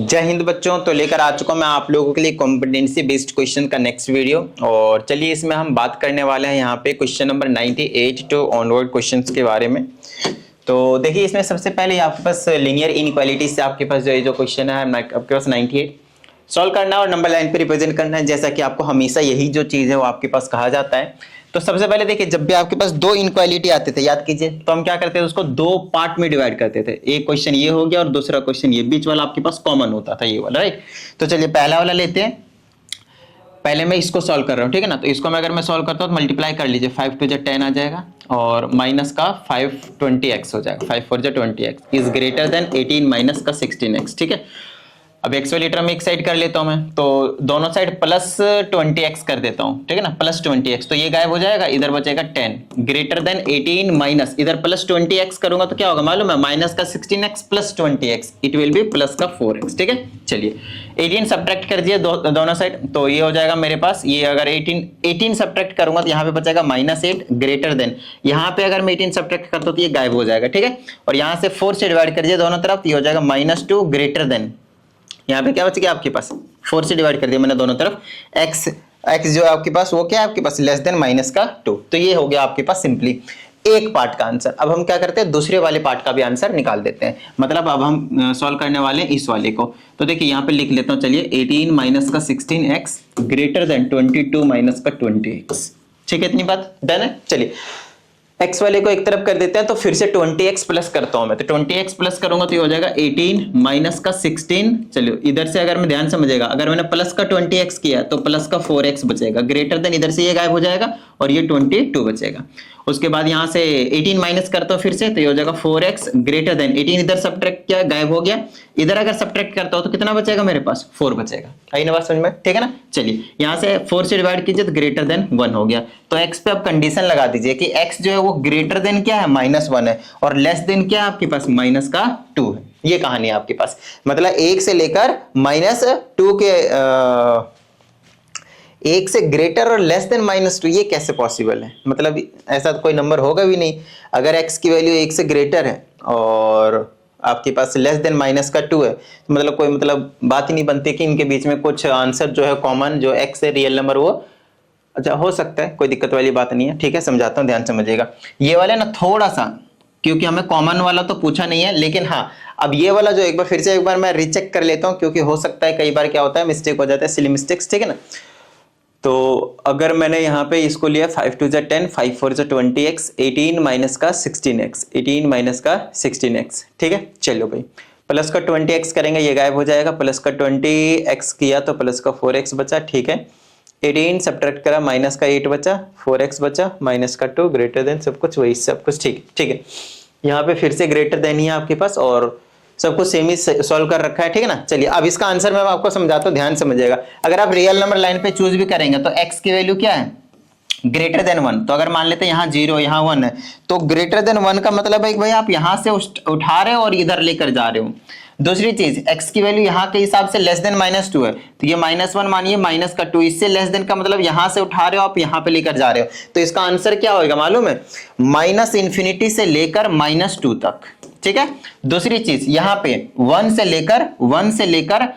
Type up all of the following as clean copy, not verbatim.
जय हिंद बच्चों। तो लेकर आ चुका मैं आप लोगों के लिए कॉम्पिटेंसी बेस्ड क्वेश्चन का नेक्स्ट वीडियो। और चलिए इसमें हम बात करने वाले हैं यहाँ पे question number 98 to onward questions के बारे में। तो देखिए इसमें सबसे पहले आपके पास लीनियर इनइक्वालिटी से आपके पास जो क्वेश्चन है आपके पास 98 सॉल्व करना है और नंबर लाइन पे रिप्रेजेंट करना है। जैसा कि आपको हमेशा यही जो चीज है वो आपके पास कहा जाता है। तो सबसे पहले देखिए जब भी आपके पास दो इनक्वालिटी आते थे याद कीजिए तो हम क्या करते थे उसको दो पार्ट में डिवाइड करते थे। एक क्वेश्चन ये हो गया और दूसरा क्वेश्चन ये, बीच वाला आपके पास कॉमन होता था ये वाला, राइट। तो चलिए पहला वाला लेते हैं। पहले मैं इसको सॉल्व कर रहा हूँ, ठीक है ना। तो इसको अगर मैं सॉल्व करता हूँ तो मल्टीप्लाई कर लीजिए, 5 टू 10 आ जाएगा और माइनस का 5 20x हो जाएगा। 5 4 20x is greater than 18 minus का 16x, ठीक है। अब एक्स वाली टर्म एक साइड कर लेता हूं मैं, तो दोनों साइड प्लस 20x कर देता हूं, ठीक है ना। प्लस 20x तो ये गायब हो जाएगा, इधर बचेगा 10 ग्रेटर देन 18 माइनस इधर प्लस 20x करूंगा तो क्या होगा मालूम है, माइनस का 16x plus 20x it will be plus का 4x, ठीक है। चलिए 18 सब्ट्रैक्ट कर दिए दोनों साइड, तो ये हो जाएगा मेरे पास ये अगर 18 सब्ट्रैक्ट करूंगा तो यहाँ पे बचेगा -8 ग्रेटर देन, यहाँ पे अगर मैं 18 सब्ट्रैक्ट करता हूं तो ये गायब हो जाएगा, ठीक है। और यहाँ से 4 से डिवाइड कर दिया दोनों तरफ, ये हो जाएगा -2 ग्रेटर देन, यहाँ पे क्या बच गया आपके पास 4 से डिवाइड कर दिया मैंने दोनों तरफ, x जो है आपके पास वो क्या है आपके पास लेस देन -2। तो ये हो गया आपके पास सिंपली एक पार्ट का आंसर। अब हम क्या करते हैं दूसरे वाले पार्ट का भी आंसर निकाल देते हैं। मतलब अब हम सॉल्व करने वाले हैं इस वाले को। तो देखिए यहाँ पे लिख लेता हूँ, चलिए 18 माइनस का 16x ग्रेटर देन 22 माइनस का 20x, ठीक है। इतनी बात डन है। चलिए x वाले को एक तरफ कर देते हैं, तो फिर से 20x प्लस करता हूं मैं। तो 20x प्लस करूंगा तो ये हो जाएगा 18 माइनस का 16। चलिए इधर से अगर मैं ध्यान समझेगा, अगर मैंने प्लस का 20x किया तो प्लस का 4x बचेगा, ग्रेटर देन इधर से ये गायब हो जाएगा और ये 22 बचेगा। उसके बाद यहां से 18 माइनस करता हूं फिर से, तो ये हो जाएगा 4x ग्रेटर देन 18 इधर सब्ट्रैक्ट किया गायब हो गया, इधर अगर सब्ट्रैक्ट करता हूं तो कितना बचेगा मेरे पास 4 बचेगा। आई ना बात समझ में, ठीक है ना। चलिए यहां से 4 से डिवाइड कीजिए तो ग्रेटर देन 1 हो गया। तो x पे अब कंडीशन लगा दीजिए कि x जो है वो ग्रेटर देन क्या है -1 है और लेस देन क्या है आपके पास -2 है। ये कहानी है आपके पास, मतलब 1 से लेकर -2 के 1 से ग्रेटर और लेस देन -2, ये कैसे पॉसिबल है। मतलब ऐसा तो कोई नंबर होगा भी नहीं। अगर x की वैल्यू 1 से ग्रेटर है और आपके पास लेस देन -2 है तो मतलब कोई मतलब बात ही नहीं बनती कि इनके बीच में कुछ आंसर जो है कॉमन जो x है रियल नंबर वो अच्छा हो सकता है, कोई दिक्कत वाली बात नहीं है, ठीक है। समझाता हूं ध्यान समझिएगा। ये वाला ना थोड़ा सा, क्योंकि हमें कॉमन वाला तो पूछा नहीं है, लेकिन हाँ अब ये वाला जो एक बार मैं रीचेक कर लेता हूं, क्योंकि हो सकता है कई बार क्या होता है मिस्टेक हो जाता है, सिली मिस्टेक्स, ठीक है ना। तो अगर मैंने यहाँ पे इसको लिया 5 2 10 5 4 20x 18 माइनस का 16x 18 माइनस का 16x, ठीक है। चलो भाई प्लस का 20x करेंगे, ये गायब हो जाएगा। प्लस का 20x किया तो प्लस का 4x बचा, ठीक है। 18 सब्ट्रैक्ट करा, माइनस का 8 बचा, 4x बचा, माइनस का 2 ग्रेटर देन सब कुछ वही सब कुछ, ठीक है। यहाँ पे फिर से ग्रेटर देन ही है आपके पास और सब कुछ सेम ही सॉल्व कर रखा है, ठीक है ना। चलिए अब इसका आंसर मैं आपको समझाता हूँ, ध्यान समझिएगा। अगर आप रियल नंबर लाइन पे चूज भी करेंगे तो x की वैल्यू क्या है ग्रेटर देन 1। तो अगर मान लेते हैं यहाँ 0 यहाँ 1 है, तो ग्रेटर देन 1 का मतलब है कि भाई आप यहाँ से उठा रहे हो और इधर लेकर जा रहे हो। दूसरी चीज x की वैल्यू यहाँ के हिसाब से लेस देन -2 है, तो ये -1 मानिए माइनस का 2, इससे लेस देन का मतलब यहाँ से उठा रहे हो आप यहाँ पे लेकर जा रहे हो। तो इसका आंसर क्या होगा मालूम है, -∞ से लेकर -2 तक, ठीक है। दूसरी चीज यहाँ पे 1 से लेकर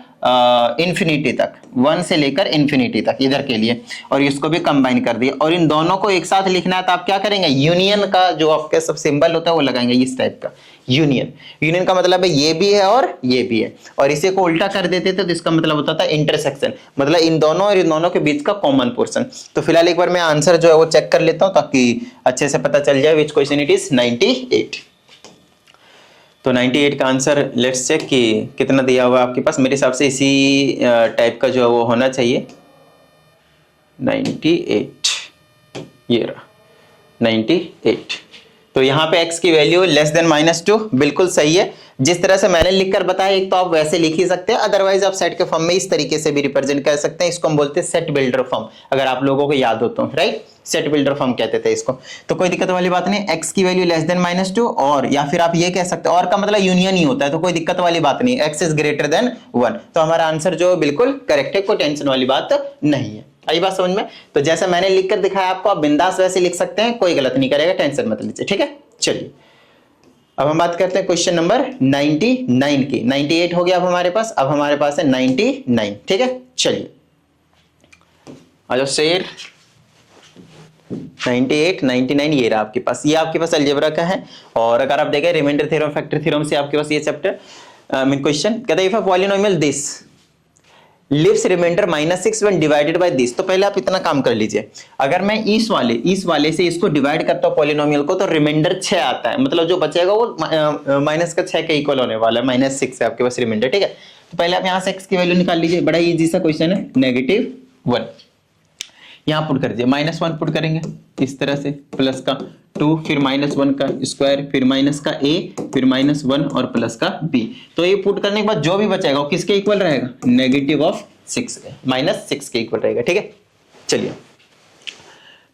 इंफिनिटी तक, 1 से लेकर इंफिनिटी तक इधर के लिए, और इसको भी कंबाइन कर दिया। और इन दोनों को एक साथ लिखना है तो आप क्या करेंगे, यूनियन का जो आपका सब सिंबल होता है वो लगाएंगे इस टाइप का, यूनियन का मतलब है ये भी है और ये भी है, और इसे को उल्टा कर देते थे तो इसका मतलब होता था इंटरसेक्शन, मतलब इन दोनों और इन दोनों के बीच का कॉमन पोर्शन। तो फिलहाल एक बार मैं आंसर जो है वो चेक कर लेता हूं ताकि अच्छे से पता चल जाए विच क्वेश्चन इट इज। 98। तो 98 का आंसर लेट्स चेक कि कितना दिया हुआ आपके पास। मेरे हिसाब से इसी टाइप का जो है वो होना चाहिए। 98 ये रहा 98। तो यहाँ पे x की वैल्यू लेस देन -2 बिल्कुल सही है। जिस तरह से मैंने लिखकर बताया, एक तो आप वैसे लिख ही सकते हैं, अदरवाइज आप सेट के फॉर्म में इस तरीके से भी रिप्रेजेंट कर सकते हैं। इसको हम बोलते हैं सेट बिल्डर फॉर्म, अगर आप लोगों को याद हो तो, राइट। सेट बिल्डर फॉर्म कहते थे इसको। तो कोई दिक्कत वाली बात नहीं, x की वैल्यू लेस देन -2, और या फिर आप ये कह सकते हैं और का मतलब यूनियन ही होता है, तो कोई दिक्कत वाली बात नहीं, x इज ग्रेटर देन 1। तो हमारा आंसर जो बिल्कुल करेक्ट है, कोई टेंशन वाली बात नहीं है। आई बात समझ में। तो जैसा मैंने लिखकर दिखाया आपको, आप बिंदास वैसे लिख सकते हैं, कोई गलत नहीं करेगा, टेंशन मत लीजिए, ठीक है। चलिए अब हम बात करते हैं क्वेश्चन नंबर 99 की। 98 हो गया अब हमारे पास, अब हमारे पास है 99। ठीक है, चलिए आ जाओ शेर। 98, 99 ये रहा आपके पास, ये आपके पास अलजेब्रा का है। और अगर आप देखें रिमाइंडर थ्योरम, फैक्टर थ्योरम से आपके पास ये चैप्टर क्वेश्चन कहता है if a polynomial this leaves remainder -6 when divided by this. तो पहले आप इतना काम कर लीजिए, अगर मैं इस वाले से इसको डिवाइड करता हूं पॉलिनोमियल को, तो रिमाइंडर 6 आता है, मतलब जो बचेगा वो -6 के इक्वल होने वाला है। -6 है आपके पास रिमाइंडर। ठीक है, तो पहले आप यहां से x की वैल्यू निकाल लीजिए, बड़ा इजी सा क्वेश्चन है। -1 यहां पुट कर दीजिए, -1 पुट करेंगे इस तरह से, प्लस का 2, फिर -1 का स्क्वायर, फिर माइनस का a, फिर -1 और प्लस का b। तो ये पुट करने के बाद जो भी बचेगा वो किसके इक्वल रहेगा? -6 के इक्वल रहेगा। ठीक है, चलिए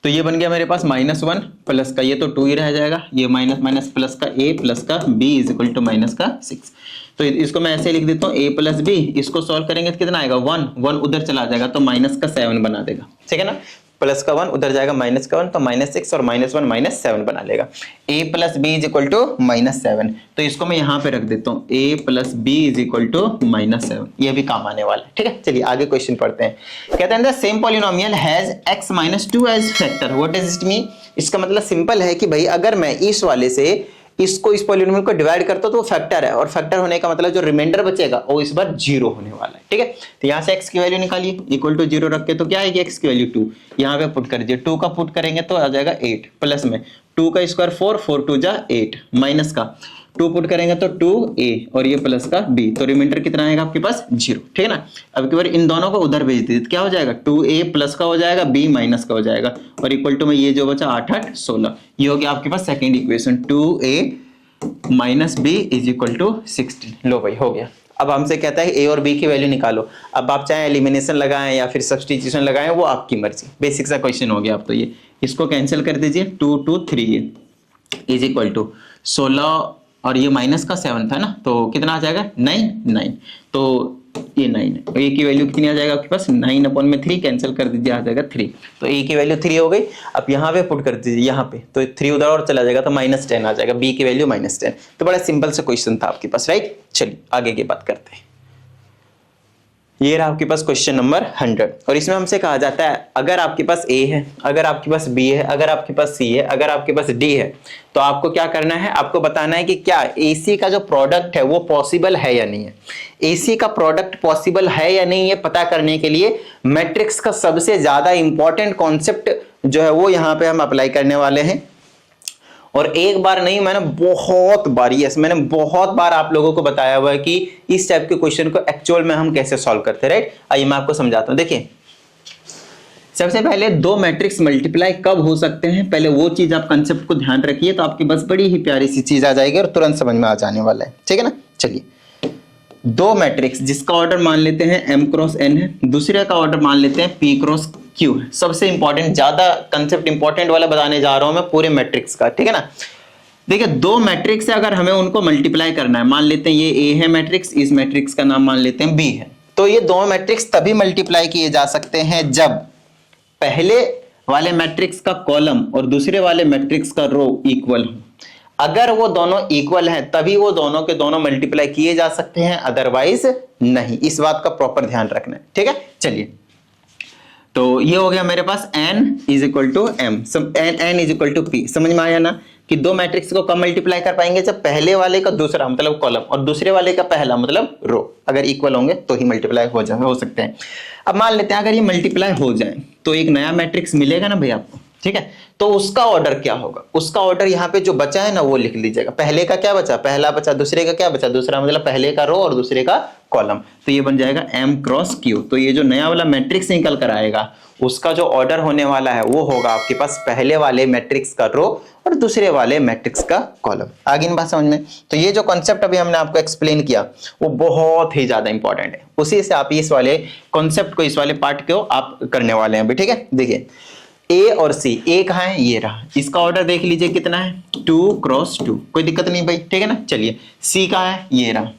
तो ये बन गया मेरे पास -1 प्लस का, ये तो 2 ही रह जाएगा, ये माइनस प्लस का a प्लस का b इज इक्वल टू -6। तो इसको मैं ऐसे लिख देता हूँ a प्लस b। इसको सॉल्व करेंगे तो कितना आएगा? 1 उधर चला जाएगा तो -7 बना देगा। ठीक है ना, प्लस का 1 उधर जाएगा, -1 तो -6 और -1 -7 बना लेगा। a plus b is equal to -7। तो इसको मैं यहाँ पे रख देता हूँ, a plus b is equal to -7। ये भी काम आने वाला है। ठीक है, चलिए आगे क्वेश्चन पढ़ते हैं। कहते हैं the same polynomial has x - 2 age factor, what does it mean? इसका मतलब सिंपल है कि भाई अगर मैं इस वाले से इसको इस पॉलिनोमियल को डिवाइड करता हूं तो वो फैक्टर है, और फैक्टर होने का मतलब जो रिमाइंडर बचेगा वो इस बार 0 होने वाला है। ठीक है, तो यहां से x की वैल्यू निकालिए, इक्वल टू 0 रख के तो क्या आएगी? x की वैल्यू 2 यहां पे पुट कर दीजिए। 2 का पुट करेंगे तो आ जाएगा 8, प्लस में 2 का स्क्वायर 4, 4 2 जा 8, माइनस का 2 पुट करेंगे तो 2a और ये प्लस का b, तो रिमाइंडर कितना आएगा आपके पास? 0। ठीक है ना, अब की बार इन दोनों को उधर भेज दीजिए, क्या हो जाएगा? 2a प्लस का हो जाएगा, b माइनस का हो जाएगा, और इक्वल टू में ये जो बचा 8 8 16। ये हो गया आपके पास second equation, 2a minus b is equal to 16। लो भाई हो गया। अब हमसे कहता है a और b की वैल्यू निकालो। अब आप चाहे एलिमिनेशन लगाएं या फिर सब्स्टिट्यूशन लगाएं, वो आपकी मर्जी, बेसिक सा क्वेश्चन हो गया। अब तो ये इसको कैंसिल कर दीजिए, 2 2 3 इज इक्वल टू 16 और ये माइनस का 7 था ना, तो कितना आ जाएगा? 9 तो ये 9 है। a की वैल्यू कितनी आ जाएगा आपके पास? 9/3 कैंसिल कर दीजिए, आ जाएगा 3। तो a की वैल्यू 3 हो गई। अब यहाँ पे पुट कर दीजिए, यहाँ पे तो 3 उधर और चला जाएगा तो -10 आ जाएगा, b की वैल्यू -10। तो बड़ा सिंपल सा क्वेश्चन था आपके पास, राइट। चलिए आगे की बात करते हैं। ये रहा आपके पास क्वेश्चन नंबर 100, और इसमें हमसे कहा जाता है अगर आपके पास a है, अगर आपके पास b है, अगर आपके पास c है, अगर आपके पास d है, तो आपको क्या करना है? आपको बताना है कि क्या AC का जो प्रोडक्ट है वो पॉसिबल है या नहीं है। AC का प्रोडक्ट पॉसिबल है या नहीं, ये पता करने के लिए मैट्रिक्स का सबसे ज्यादा इंपॉर्टेंट कॉन्सेप्ट जो है वो यहाँ पे हम अप्लाई करने वाले हैं। और एक बार नहीं, मैंने बहुत बार आप लोगों को बताया हुआ है कि इस टाइप के क्वेश्चन को एक्चुअल में हम कैसे सॉल्व करते हैं, राइट। आइए मैं आपको समझाता हूं। देखिए सबसे पहले दो मैट्रिक्स मल्टीप्लाई कब हो सकते हैं, पहले वो चीज आप कंसेप्ट को ध्यान रखिए, तो आपके पास बड़ी ही प्यारी सी चीज आ जाएगी और तुरंत समझ में आ जाने वाला है। ठीक है ना, चलिए दो मैट्रिक्स जिसका ऑर्डर मान लेते हैं m क्रॉस n है, दूसरे का ऑर्डर मान लेते हैं p क्रॉस q है। सबसे इंपॉर्टेंट, ज्यादा कंसेप्ट इंपॉर्टेंट वाला बताने जा रहा हूं मैं पूरे मैट्रिक्स का। ठीक है ना, देखिए दो मैट्रिक्स है, अगर हमें उनको मल्टीप्लाई करना है, मान लेते हैं ये a है मैट्रिक्स, इस मैट्रिक्स का नाम मान लेते हैं b है, तो ये दो मैट्रिक्स तभी मल्टीप्लाई किए जा सकते हैं जब पहले वाले मैट्रिक्स का कॉलम और दूसरे वाले मैट्रिक्स का रो इक्वल हो। अगर वो दोनों इक्वल हैं तभी वो दोनों के दोनों मल्टीप्लाई किए जा सकते हैं, अदरवाइज नहीं। इस बात का प्रॉपर ध्यान रखना है। ठीक है, चलिए तो ये हो गया मेरे पास n is equal to m, n is equal to p। समझ में आया ना कि दो मैट्रिक्स को कब मल्टीप्लाई कर पाएंगे? जब पहले वाले का दूसरा मतलब कॉलम और दूसरे वाले का पहला मतलब रो अगर इक्वल होंगे तो ही मल्टीप्लाई हो सकते हैं। अब मान लेते हैं अगर ये मल्टीप्लाई हो जाए तो एक नया मैट्रिक्स मिलेगा ना भाई आपको। ठीक है, तो उसका ऑर्डर क्या होगा? उसका ऑर्डर यहाँ पे जो बचा है ना वो लिख लीजिएगा। पहले का क्या बचा? पहला बचा, दूसरे का क्या बचा? दूसरा, मतलब पहले का रो और दूसरे का कॉलम, तो ये बन जाएगा m क्रॉस q। तो ये जो नया वाला मैट्रिक्स निकल कर आएगा उसका जो ऑर्डर होने वाला है वो होगा आपके पास पहले वाले मैट्रिक्स का रो और दूसरे वाले मैट्रिक्स का कॉलम। आगे इन बात समझ में? तो ये जो कॉन्सेप्ट अभी हमने आपको एक्सप्लेन किया वो बहुत ही ज्यादा इंपॉर्टेंट है, उसी से आप इस वाले कॉन्सेप्ट को, इस वाले पार्ट को आप करने वाले हैं अभी। ठीक है, देखिए A और C, A कहाँ है? ये रहा। इसका ऑर्डर देख लीजिए कितना है? 2 क्रॉस 2, कोई दिक्कत नहीं भाई। ठीक है ना, चलिए C कहाँ है? ये रहा।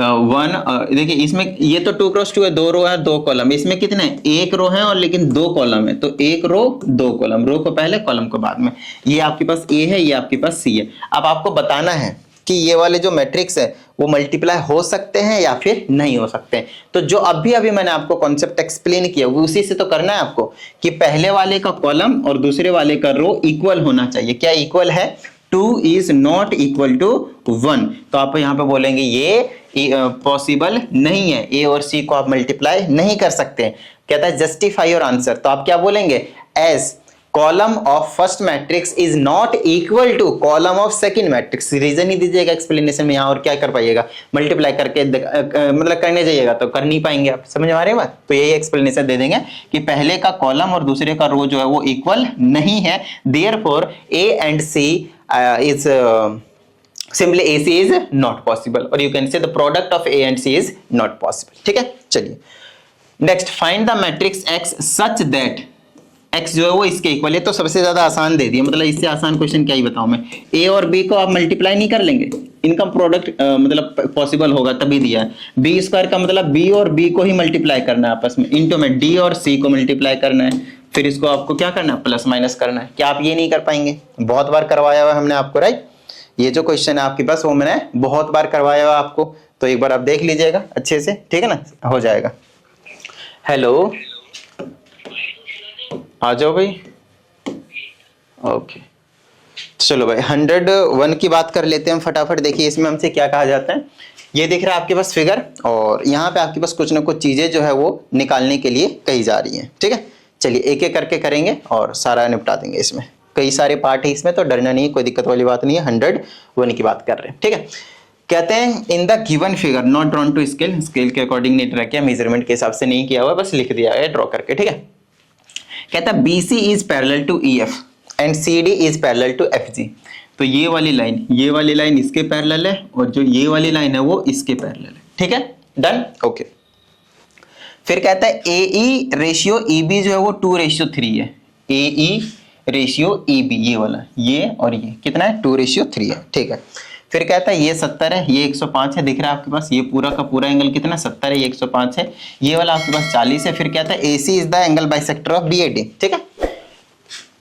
देखिए इसमें ये तो 2 क्रॉस 2 है, 2 रो है 2 कॉलम, इसमें कितने हैं, 1 रो है और लेकिन 2 कॉलम है, तो 1 रो 2 कॉलम, रो को पहले कॉलम को बाद में। ये आपके पास ए है, ये आपके पास सी है। अब आपको बताना है कि ये वाले जो मैट्रिक्स है वो मल्टीप्लाई हो सकते हैं या फिर नहीं हो सकते हैं। तो जो अभी अभी मैंने आपको कॉन्सेप्ट एक्सप्लेन किया वो उसी से तो करना है आपको, कि पहले वाले का कॉलम और दूसरे वाले का रो इक्वल होना चाहिए। क्या इक्वल है, 2 इज नॉट इक्वल टू 1। तो आप यहां पे बोलेंगे ये पॉसिबल नहीं है, ए और सी को आप मल्टीप्लाई नहीं कर सकते। कहता है जस्टिफाई योर आंसर, तो आप क्या बोलेंगे, as column of first matrix is not equal to column of second matrix. Reason ही दीजिएगा एक्सप्लेनेशन में, यहाँ और क्या कर पाइएगा, मल्टीप्लाई करके मतलब करने जाइएगा तो कर नहीं पाएंगे आप, समझ में आ रही है बात। तो यही एक्सप्लेनेशन दे देंगे कि पहले का कॉलम और दूसरे का रो जो है वो इक्वल नहीं है, therefore A and C is simply AC is not possible, or you can say the product of A and C is not possible। ठीक है, चलिए next, find the matrix X such that X जो है वो इसके equal है। तो सबसे ज्यादा आसान दे दिया, मतलब इससे आसान क्वेश्चन क्या ही बताऊं मैं। A और B को आप मल्टीप्लाई नहीं कर लेंगे, इनका प्रोडक्ट मतलब पॉसिबल होगा तभी दिया है। बी स्क्वायर का मतलब B और B को ही मल्टीप्लाई करना है आपस में, इनटू में D और C को मल्टीप्लाई करना है, फिर इसको आपको क्या करना है, प्लस माइनस करना है। क्या आप ये नहीं कर पाएंगे, बहुत बार करवाया हुआ हमने आपको, राइट। ये जो क्वेश्चन है आपके पास वो मैंने बहुत बार करवाया हुआ आपको, तो एक बार आप देख लीजिएगा अच्छे से, ठीक है ना, हो जाएगा। हेलो, आ जाओ भाई, ओके चलो भाई 101 की बात कर लेते हैं हम फटाफट। देखिए इसमें हमसे क्या कहा जाता है, ये दिख रहा है आपके पास फिगर, और यहाँ पे आपके पास कुछ ना कुछ चीजें जो है वो निकालने के लिए कही जा रही हैं, ठीक है। चलिए एक एक करके करेंगे और सारा निपटा देंगे। इसमें कई सारे पार्ट है इसमें, तो डरना नहीं है, कोई दिक्कत वाली बात नहीं है। 101 की बात कर रहे हैं, ठीक है। कहते हैं in the given figure not drawn to scale, scale के अकॉर्डिंग नहीं ड्रा किया, मेजरमेंट के हिसाब से नहीं किया हुआ, बस लिख दिया है ड्रॉ करके, ठीक है। कहता है BC is parallel to EF and CD is parallel to FG। तो ये वाली लाइन इसके पैरेलल है, और जो ये वाली लाइन है वो इसके पैरेलल है, ठीक है, डन, ओके। फिर कहता है AE रेशियो EB जो है वो 2:3 है, AE रेशियो EB ये वाला, ये और ये कितना है, 2:3 है, ठीक है। फिर कहता है ये 70 है, ये 105 है, दिख रहा है आपके पास, ये पूरा का पूरा एंगल कितना 70 है, ये 105 है, ये वाला आपके पास 40 है। फिर कहता है AC is the angle bisector of BAD, ठीक है।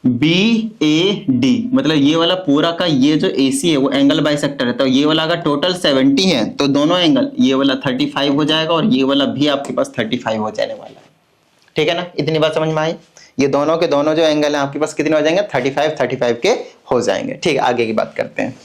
BAD मतलब ये वाला पूरा का ये जो AC है वो एंगल बाइसेक्टर है, तो ये वाला अगर टोटल 70 है तो दोनों एंगल, ये वाला 35 हो जाएगा और ये वाला भी आपके पास 35 हो जाने वाला है, ठीक है ना। इतनी बात समझ में आई, ये दोनों के दोनों जो एंगल है आपके पास कितने हो जाएंगे, 35 के हो जाएंगे, ठीक है। आगे की बात करते हैं।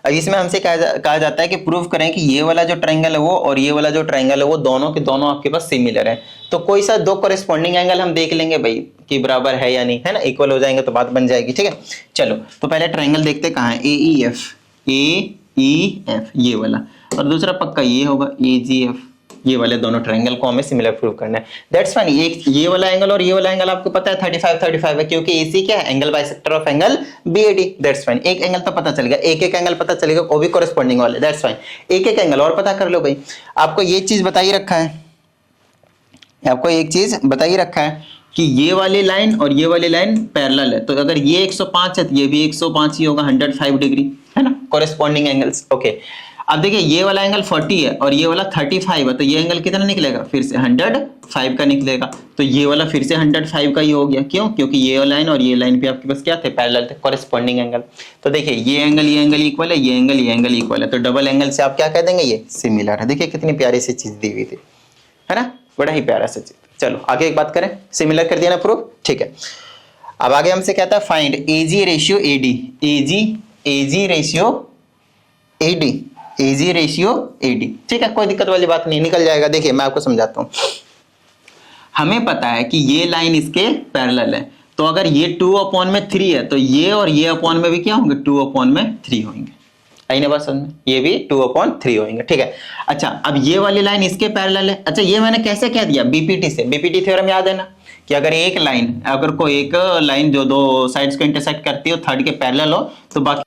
अब इसमें हमसे कहा जाता है कि प्रूव करें कि ये वाला जो ट्रायंगल है वो और ये वाला जो ट्रायंगल है वो दोनों के दोनों आपके पास सिमिलर है। तो कोई सा दो कॉरेस्पॉन्डिंग एंगल हम देख लेंगे भाई कि बराबर है या नहीं, है ना, इक्वल हो जाएंगे तो बात बन जाएगी, ठीक है। चलो तो पहले ट्रायंगल देखते कहाँ है, AEF ये वाला, और दूसरा पक्का ये होगा AGF, ये वाले दोनों ट्रायंगल को हमें सिमिलर प्रूव करना है। That's fine. एक ये वाला एंगल और ये वाला एंगल आपको पता है 35 है, क्योंकि AC क्या है, angle bisector of angle BAD। That's fine. एक एंगल तो पता चलेगा, एक एंगल पता चलेगा, वो भी कॉरेस्पॉन्डिंग वाले। That's fine. एक एंगल और पता कर लो भाई। आपको ये चीज बताई रखा है, आपको एक चीज बताई रखा है कि ये वाली लाइन और ये वाली लाइन पैरेलल है, तो अगर ये 105 है तो ये भी 105 ही होगा, 105 डिग्री, है ना, कॉरेस्पॉन्डिंग एंगल्स। ओके, अब देखिए ये वाला एंगल 40 है और ये वाला 35 है, तो ये एंगल कितना निकलेगा, फिर से 105 का निकलेगा। तो ये वाला फिर से 105 का ही हो गया, क्यों, क्योंकि ये लाइन और ये लाइन भी आपके पास क्या थे, पैरेलल थे, कॉरेस्पॉन्डिंग एंगल। तो देखिए ये एंगल इक्वल है, ये एंगल इक्वल है, तो डबल एंगल से आप क्या कह देंगे, ये सिमिलर है। देखिए कितनी प्यारी सी चीज दी हुई थी, है ना, बड़ा ही प्यारा सा चीज। चलो आगे एक बात करें, सिमिलर कर दिया ना प्रूफ, ठीक है। अब आगे हमसे कहता है find AG ratio AD, AG ratio AD, ठीक है, कोई दिक्कत वाली बात नहीं, निकल जाएगा। देखिए मैं आपको समझाता हूं। हमें पता है कि ये लाइन इसके पैरेलल है, तो अगर ये 2/3 है तो ये और ये अपॉन में भी क्या होंगे, 2/3 होंगे। आई ना बात समझ में, ये भी 2/3 होंगे, ठीक है। अच्छा अब ये वाली लाइन इसके पैरेलल है। अच्छा ये मैंने कैसे कह दिया, बीपीटी से, बीपीटी थ्योरम याद है ना, कि अगर एक लाइन, अगर कोई एक लाइन जो दो साइड्स को इंटरसेक्ट करती हो, थर्ड के पैरेलल हो, तो बाकी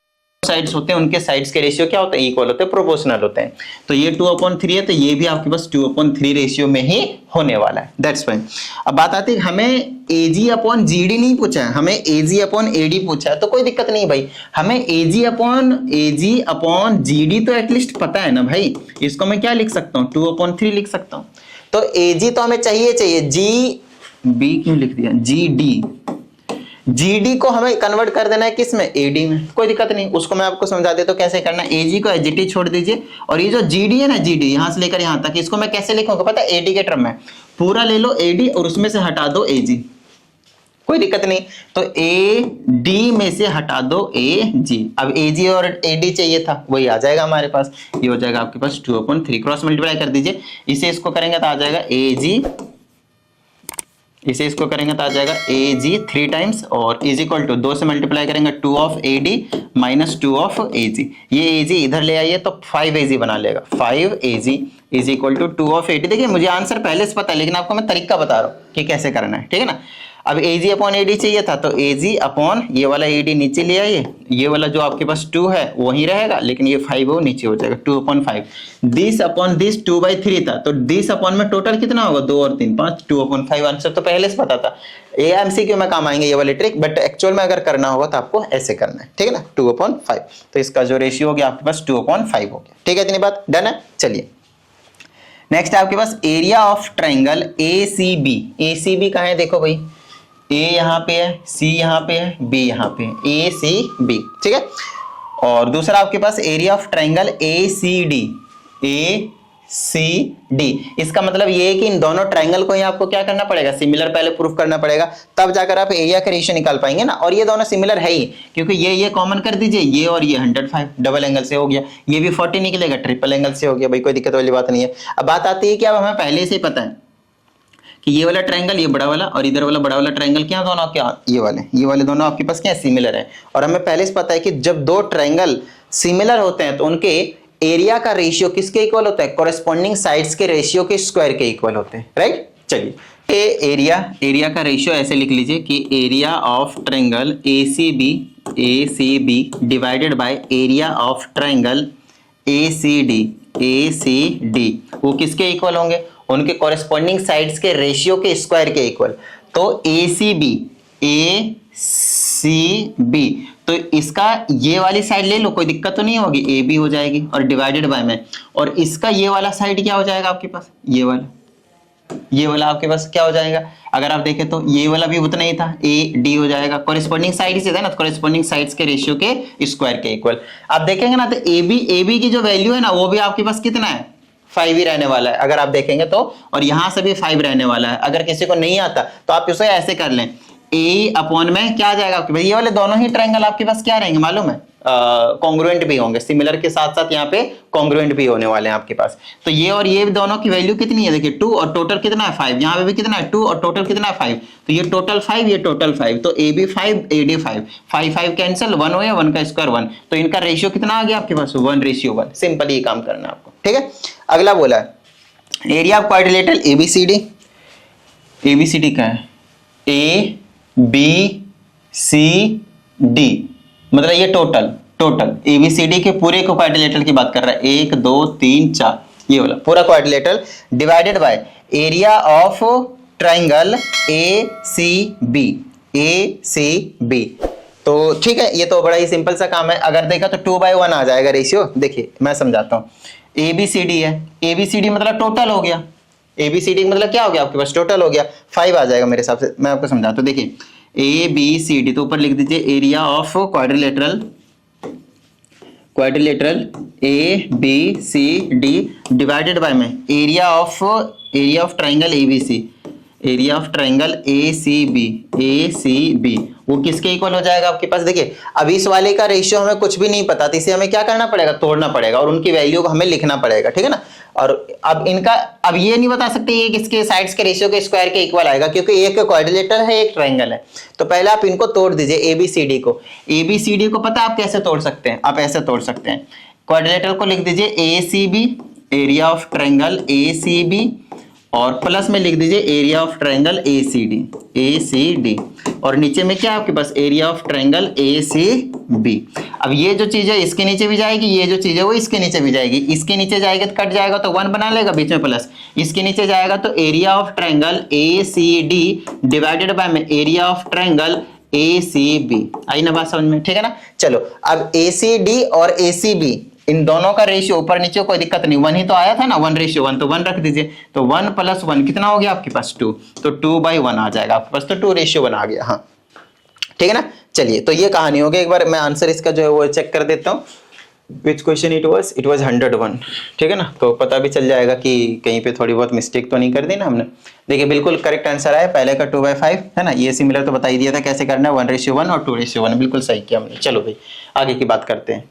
साइड्स होते हैं उनके साइड्स के रेशियो क्या होते हैं, इक्वल होते हैं, प्रोपोर्शनल होते हैं। तो ये 2/3 है, तो ये भी आपके पास 2/3 रेशियो में ही होने वाला है, दैट्स फाइन। अब बात आती है हमें AG/GD नहीं पूछा है, हमें AG/AD पूछा है, तो कोई दिक्कत नहीं भाई, हमें AG/GD तो एटलीस्ट पता है ना भाई, इसको मैं क्या लिख सकता हूँ, 2/3 लिख सकता हूँ। तो AG तो हमें चाहिए, GB क्यों लिख दिया, GD को हमें कन्वर्ट कर देना है किस में, AD में, कोई दिक्कत नहीं, उसको मैं आपको समझा देता हूं कैसे करना है। AG को एजिटी छोड़ दीजिए, और ये जो GD है ना, GD यहां से लेकर यहां तक, इसको मैं कैसे लिखूंगा पता है, AD के टर्म में, पूरा ले लो AD और उसमें से हटा दो AG, कोई दिक्कत नहीं। तो AD में से हटा दो AG, अब AG और AD चाहिए था, वही आ जाएगा हमारे पास, ये हो जाएगा आपके पास 2/3, क्रॉस मल्टीप्लाई कर दीजिए, इसे इसको करेंगे तो आ जाएगा AG, इसे इसको करेंगे तो आ जाएगा AG 3 टाइम्स, और इज इक्वल टू 2 से मल्टीप्लाई करेंगे 2 of AD minus 2 of AG, ये AG इधर ले आइए तो 5 AG बना लेगा, 5 AG is equal to 2 of AD। देखिए मुझे आंसर पहले से पता है, लेकिन आपको मैं तरीका बता रहा हूँ कि कैसे करना है, ठीक है ना। अब AG/AD चाहिए था, तो AG/ ये वाला AD नीचे ले आइए, ये वाला जो आपके पास 2 है वही रहेगा, लेकिन ये 5 वो नीचे हो जाएगा, 2/5, दिस 2/3 था, तो दिस अपॉन में टोटल कितना होगा, 2 और 3 5, 2/5, आंसर तो पहले से पता था। MCQ में काम आएंगे ये वाले ट्रिक, बट एक्चुअल में अगर करना होगा तो आपको ऐसे करना है, ठीक है ना, 2/5, तो इसका जो रेशियो हो गया आपके पास 2/5 हो गया, ठीक है, इतनी बात डन है। चलिए नेक्स्ट है आपके पास एरिया ऑफ ट्राइंगल ACB कहाँ है, देखो भाई, A यहाँ पे है, C यहाँ पे है, B यहाँ पे है, ACB, ठीक है। और दूसरा आपके पास एरिया ऑफ ट्राइंगल ACD, इसका मतलब ये है कि इन दोनों ट्राइंगल को ही आपको क्या करना पड़ेगा, सिमिलर पहले प्रूफ करना पड़ेगा, तब जाकर आप एरिया का रेशियो निकाल पाएंगे ना। और ये दोनों सिमिलर है ही, क्योंकि ये कॉमन कर दीजिए, ये और ये 105 डबल एंगल से हो गया, ये भी 40 निकलेगा, ट्रिपल एंगल से हो गया भाई, कोई दिक्कत वाली बात नहीं है। अब बात आती है कि अब हमें पहले से ही पता है कि ये वाला ट्रायंगल, ये बड़ा वाला, और इधर वाला बड़ा वाला ट्रायंगल क्या दोनों, क्या ये वाले दोनों आपके पास क्या सिमिलर है। और हमें पहले से पता है कि जब दो ट्रायंगल सिमिलर होते हैं तो उनके एरिया का रेशियो किसके इक्वल होता है, कोरेस्पोंडिंग साइड्स के रेशियो के स्क्वायर के इक्वल होते हैं, राइट। चलिए एरिया का रेशियो ऐसे लिख लीजिए कि area of triangle ACB divided by area of triangle ACD, वो किसके इक्वल होंगे, उनके कॉरेस्पॉन्डिंग साइड्स के रेशियो के स्क्वायर के इक्वल। तो ACB तो इसका ये वाली साइड ले लो, कोई दिक्कत तो नहीं होगी, AB हो जाएगी, और डिवाइडेड बाय में, और इसका ये वाला साइड क्या हो जाएगा आपके पास, ये वाला आपके पास क्या हो जाएगा, अगर आप देखें तो ये वाला भी उतना ही था, AD हो जाएगा, कॉरेस्पॉन्डिंग साइड से था ना, कॉरेस्पॉन्डिंग साइड्स के रेशियो के स्क्वायर के इक्वल। आप देखेंगे ना तो AB की जो वैल्यू है ना, वो भी आपके पास कितना है, 5 ही रहने वाला है अगर आप देखेंगे तो, और यहां से भी 5 रहने वाला है। अगर किसी को नहीं आता तो आप इसे ऐसे कर लें, A अपॉन में क्या आ जाएगा आपके पास, ये वाले दोनों ही ट्रायंगल आपके पास क्या रहेंगे मालूम है, कॉन्ग्रुएंट भी होंगे, सिमिलर के साथ साथ यहाँ पे कॉन्ग्रुएंट भी होने वाले हैं आपके पास। तो ये और ये दोनों की वैल्यू कितनी है, देखिए 2 और टोटल कितना है 5, यहाँ पे भी कितना है 2 और टोटल कितना है 5, तो ये टोटल 5, ये टोटल 5, तो AB 5 AD 5 कैंसिल, 1 हो या 1 का स्क्वायर 1, तो इनका रेशियो कितना आ गया आपके पास 1:1। सिंपल ये काम करना है आपको, ठीक है। अगला बोला है एरिया ऑफ क्वाड्रिलेटरल ABCD का है ABCD, मतलब ये टोटल ABCD के पूरे को क्वाड्रिलेटरल की बात कर रहा है, 1 2 3 4, ये वाला पूरा quadrilateral divided by area of triangle ACB। तो ठीक है, ये तो बड़ा ही सिंपल सा काम है। अगर देखा तो 2/1 आ जाएगा रेशियो। देखिए मैं समझाता हूँ, ABCD है, ABCD मतलब टोटल हो गया, ABCD मतलब क्या हो गया आपके पास, टोटल हो गया, 5 आ जाएगा मेरे हिसाब से। मैं आपको समझाता हूँ, देखिए ABCD तो ऊपर लिख दीजिए area of quadrilateral ABCD divided by में एरिया ऑफ ट्रायंगल ACB, वो किसके इक्वल हो जाएगा आपके पास। देखिए अब इस वाले का रेशियो हमें कुछ भी नहीं पता, तो इसे हमें क्या करना पड़ेगा, तोड़ना पड़ेगा, और उनकी वैल्यू को हमें लिखना पड़ेगा, ठीक है ना। और अब ये नहीं बता सकते ये किसके साइड्स के रेशियो के स्क्वायर के इक्वल आएगा, क्योंकि एक क्वाड्रिलेटरल है, एक ट्रायंगल है। तो पहले आप इनको तोड़ दीजिए, ABCD को पता है आप कैसे तोड़ सकते हैं, आप ऐसे तोड़ सकते हैं, क्वाड्रिलेटरल को लिख दीजिए ACB, area of triangle ACB, और प्लस में लिख दीजिए एरिया ऑफ ट्रायंगल ACD, और नीचे में क्या है आपके पास, एरिया ऑफ ट्रायंगल ACB। अब ये जो चीज है इसके नीचे भी जाएगी, ये जो चीज है वो इसके नीचे भी जाएगी, इसके नीचे जाएगा तो कट जाएगा तो 1 बना लेगा बीच में प्लस, इसके नीचे जाएगा तो area of triangle ACD divided by area of triangle ACB। आई ना बात समझ में, ठीक है ना। चलो अब ACD और ACB इन दोनों का रेशियो ऊपर नीचे कोई दिक्कत नहीं, 1 ही तो आया था ना, 1:1, तो 1 रख दीजिए, तो 1 + 1 कितना हो गया आपके पास 2, तो 2/1 आ जाएगा आपके पास, तो 2:1 आ गया। हाँ ठीक है ना। चलिए तो ये कहानी हो गई, एक बार मैं आंसर इसका जो है वो चेक कर देता हूँ। विच क्वेश्चन इट वाज 101, ठीक है ना, तो पता भी चल जाएगा कि कहीं पे थोड़ी बहुत मिस्टेक तो नहीं कर दी ना हमने। देखिए बिल्कुल करेक्ट आंसर आया, पहले का 2/5 है ना, ये सिमिलर तो बता ही दिया था कैसे करना है, 1:1 और 2:1, बिल्कुल सही किया हमने। चलो भाई आगे की बात करते हैं।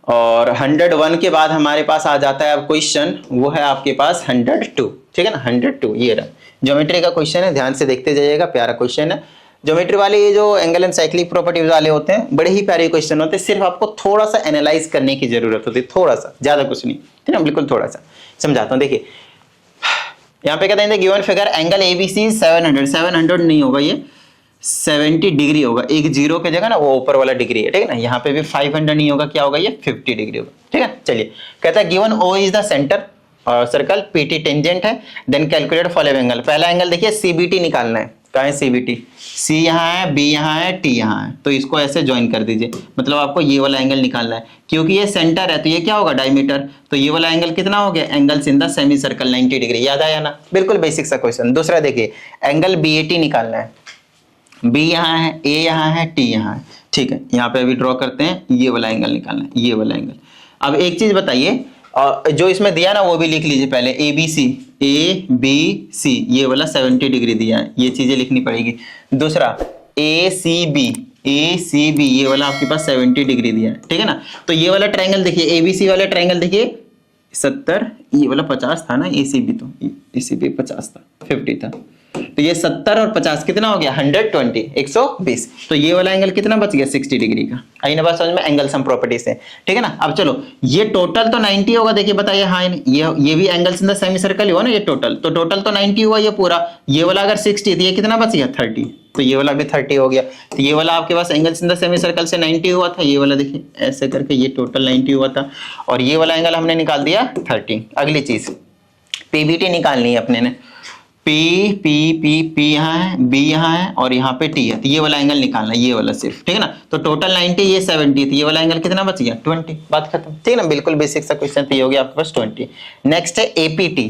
और 101 के बाद हमारे पास आ जाता है अब क्वेश्चन, वो है आपके पास 102, ठीक है ना। 102 ये रहा, ज्योमेट्री का क्वेश्चन है, ध्यान से देखते जाइएगा, प्यारा क्वेश्चन है। ज्योमेट्री वाले ये जो एंगल एंड साइक्लिक प्रॉपर्टीज वाले होते हैं बड़े ही प्यारे क्वेश्चन होते हैं, सिर्फ आपको थोड़ा सा एनालाइज करने की जरूरत होती है, थोड़ा सा, ज्यादा कुछ नहीं, ठीक है ना, बिल्कुल थोड़ा सा समझाता हूँ। देखिए यहाँ पे कहते हैं गिवन फिगर एंगल ABC 700 नहीं होगा, ये 70 डिग्री होगा, एक जीरो के जगह ना वो ऊपर वाला डिग्री है, ठीक है ना। यहाँ पे भी 500 नहीं होगा, क्या होगा ये 50 डिग्री होगा, ठीक है। चलिए कहता है given O is the centre और सर्कल, PT टेंजेंट है, देन कैलकुलेट फॉलोइंग एंगल। पहला एंगल देखिए CBT निकालना है, कहाँ है CBT, C यहाँ है, B यहाँ है, T यहाँ है, तो इसको ऐसे ज्वाइन कर दीजिए, मतलब आपको ये वाला एंगल निकालना है, क्योंकि ये सेंटर है तो ये क्या होगा डायमीटर, तो ये वाला एंगल कितना हो गया, angles in the semi circle 90 degree, याद आया ना, बिल्कुल बेसिक सा क्वेश्चन। दूसरा देखिए एंगल BAT निकालना है, B यहाँ है, A यहाँ है, T यहाँ है, ठीक है। यहाँ पे अभी ड्रॉ करते हैं, ये वाला एंगल निकालना है, ये वाला एंगल। अब एक चीज बताइए, जो इसमें दिया ना वो भी लिख लीजिए पहले, ABC ये वाला 70 डिग्री दिया है, ये चीजें लिखनी पड़ेगी। दूसरा ACB ये वाला आपके पास 70 डिग्री दिया है, ठीक है ना। तो ये वाला ट्रायंगल देखिए, ABC वाला ट्रायंगल देखिए 70, ये वाला 50 था ना, ACB तो ACB 50 था, 50 था, तो ये 70 और 50 कितना हो गया 120, 120, तो ये वाला एंगल कितना बच गया 60 डिग्री का। आई ना बात समझ में, एंगल सम प्रॉपर्टी से, ठीक है ना। अब चलो ये टोटल तो 90 होगा, देखिए बताइए, हाँ ये भी angles in the semi circle ही हुआ ना, ये टोटल तो 90 हुआ ये पूरा, ये वाला अगर 60 तो ये कितना बच गया 30, तो ये वाला भी 30 हो गया, तो ये वाला आपके पास angles in the semi circle से 90 हुआ था, ये वाला देखिए ऐसे करके ये टोटल 90 हुआ था, और ये वाला एंगल हमने निकाल दिया 30। अगली चीज PBT निकालनी है अपने ने, P यहाँ है, B यहाँ है और यहाँ पे T है, तो ये वाला एंगल निकालना है, ये वाला सिर्फ, ठीक है ना। तो टोटल 90, ये 70, तो ये वाला एंगल कितना बच गया 20, बात खत्म, ठीक है ना, बिल्कुल बेसिक सा क्वेश्चन, तो ये हो गया आपके पास 20। नेक्स्ट है APT,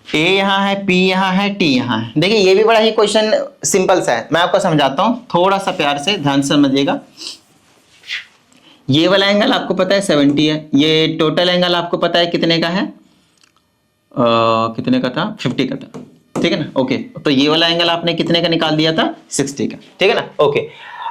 A यहाँ है, P यहाँ है, T यहाँ है। देखिए ये भी बड़ा ही क्वेश्चन सिंपल सा है, मैं आपको समझाता हूँ, थोड़ा सा प्यार से ध्यान से समझिएगा। ये वाला एंगल आपको पता है 70 है, ये टोटल एंगल आपको पता है कितने का है, कितने का था 50 का था, ठीक है ना। ओके तो ये वाला एंगल आपने कितने का निकाल दिया था 60 का, ठीक है ना। ओके